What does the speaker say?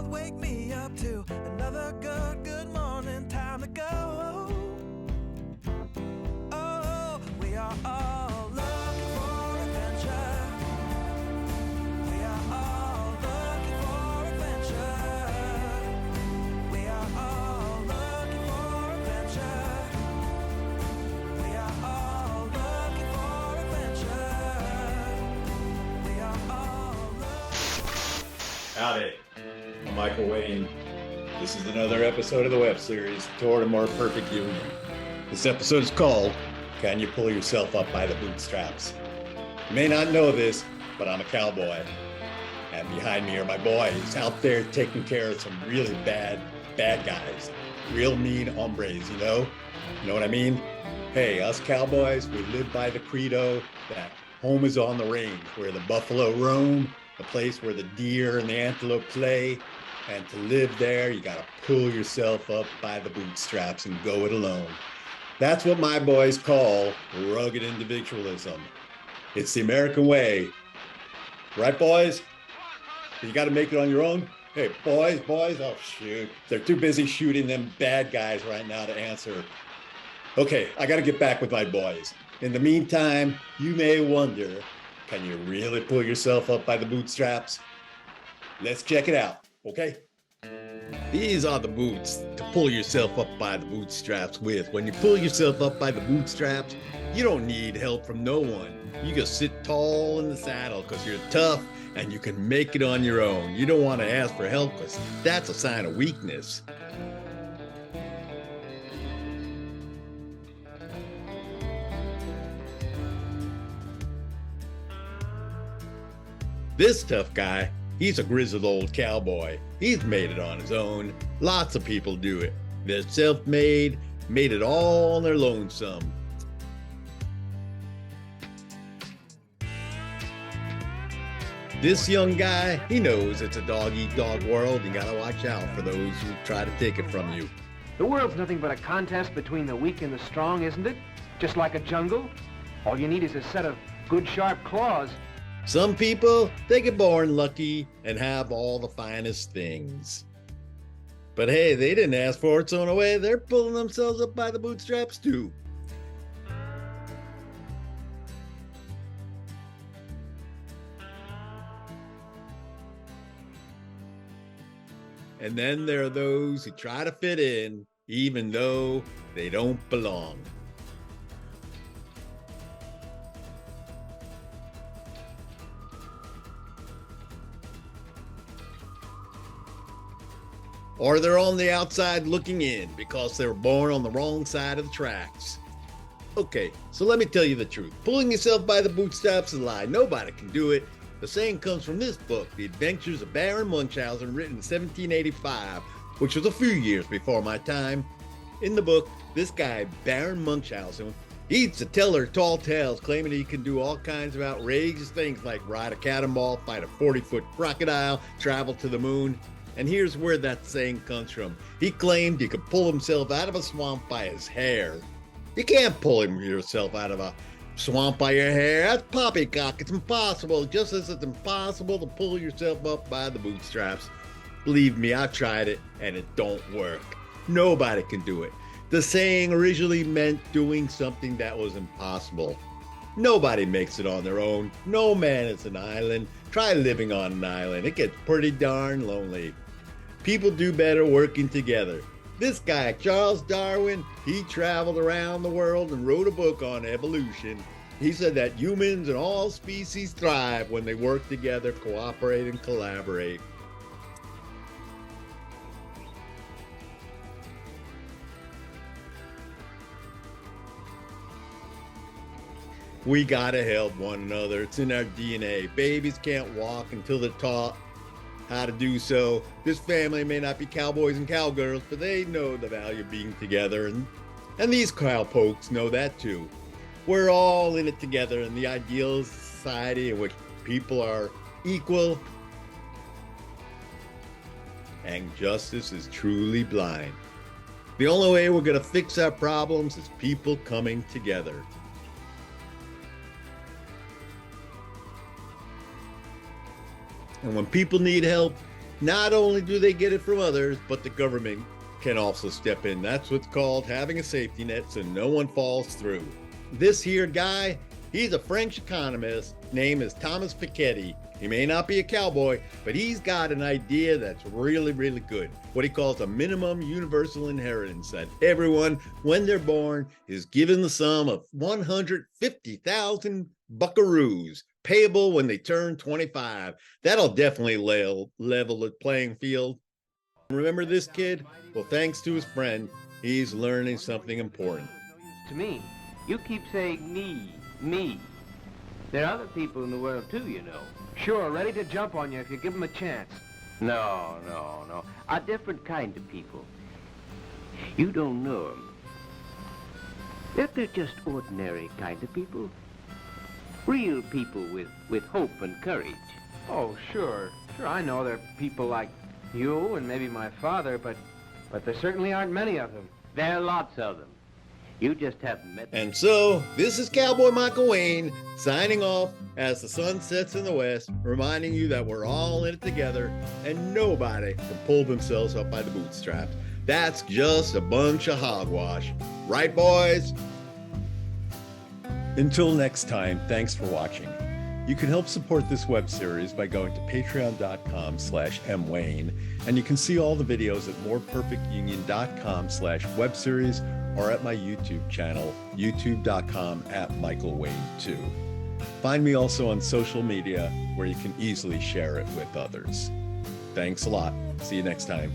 wake me up to another good morning. Time to go. Oh, we are all looking for adventure. We are all looking for adventure. We are all looking for adventure. We are all looking for adventure. We are all Howdy, I'm Michael Wayne. This is another episode of the web series, Toward a More Perfect Union. This episode is called, Can You Pull Yourself Up by the Bootstraps? You may not know this, but I'm a cowboy. And behind me are my boys out there taking care of some really bad guys. Real mean hombres, you know? You know what I mean? Hey, us cowboys, we live by the credo that home is on the range, where the buffalo roam, the place where the deer and the antelope play. And to live there, you gotta pull yourself up by the bootstraps and go it alone. That's what my boys call rugged individualism. It's the American way. Right, boys? You gotta make it on your own. Hey, boys, oh shoot. They're too busy shooting them bad guys right now to answer. Okay, I gotta get back with my boys. In the meantime, you may wonder, can you really pull yourself up by the bootstraps? Let's check it out, okay? These are the boots to pull yourself up by the bootstraps with. When you pull yourself up by the bootstraps, you don't need help from no one. You just sit tall in the saddle because you're tough and you can make it on your own. You don't want to ask for help because that's a sign of weakness. This tough guy, he's a grizzled old cowboy. He's made it on his own. Lots of people do it. They're self-made, made it all on their lonesome. This young guy, he knows it's a dog-eat-dog world. You gotta watch out for those who try to take it from you. The world's nothing but a contest between the weak and the strong, isn't it? Just like a jungle. All you need is a set of good sharp claws. Some people, they get born lucky and have all the finest things. But hey, they didn't ask for it, so in a way, they're pulling themselves up by the bootstraps too. And then there are those who try to fit in, even though they don't belong. Or they're on the outside looking in because they were born on the wrong side of the tracks. Okay, so let me tell you the truth. Pulling yourself by the bootstraps is a lie. Nobody can do it. The saying comes from this book, The Adventures of Baron Munchausen, written in 1785, which was a few years before my time. In the book, this guy, Baron Munchausen, he used to tell her tall tales, claiming he can do all kinds of outrageous things like ride a cannonball, fight a 40-foot crocodile, travel to the moon. And here's where that saying comes from. He claimed he could pull himself out of a swamp by his hair. You can't pull yourself out of a swamp by your hair. That's poppycock. It's impossible, just as it's impossible to pull yourself up by the bootstraps. Believe me, I tried it, and it don't work. Nobody can do it. The saying originally meant doing something that was impossible. Nobody makes it on their own. No man is an island. Try living on an island. It gets pretty darn lonely. People do better working together. This guy, Charles Darwin, he traveled around the world and wrote a book on evolution. He said that humans and all species thrive when they work together, cooperate, and collaborate. We gotta help one another. It's in our DNA. Babies can't walk until they're taught how to do so. This family may not be cowboys and cowgirls, but they know the value of being together, and these cowpokes know that too. We're all in it together in the ideal society in which people are equal and justice is truly blind. The only way we're gonna fix our problems is people coming together. And when people need help, Not only do they get it from others, but the government can also step in. That's what's called having a safety net so no one falls through. This here guy, he's a French economist. Name is Thomas Piketty. He may not be a cowboy, but he's got an idea that's really, really good. What he calls a minimum universal inheritance, that everyone, when they're born, is given the sum of 150,000 buckaroos, payable when they turn 25. That'll definitely level the playing field. Remember this kid? Well, thanks to his friend, he's learning something important. To me, you keep saying me. There are other people in the world too, you know. Sure, ready to jump on you if you give them a chance. No. A different kind of people. You don't know them. They're just ordinary kind of people. Real people with hope and courage. Oh, sure, I know there are people like you and maybe my father, but there certainly aren't many of them. There are lots of them. You just haven't met them. And so, this is Cowboy Michael Wayne signing off as the sun sets in the west, reminding you that we're all in it together and nobody can pull themselves up by the bootstraps. That's just a bunch of hogwash. Right, boys? Until next time, thanks for watching. You can help support this web series by going to patreon.com/mwayne, and you can see all the videos at moreperfectunion.com/webseries or at my YouTube channel, youtube.com/MichaelWayne2. Find me also on social media where you can easily share it with others. Thanks a lot. See you next time.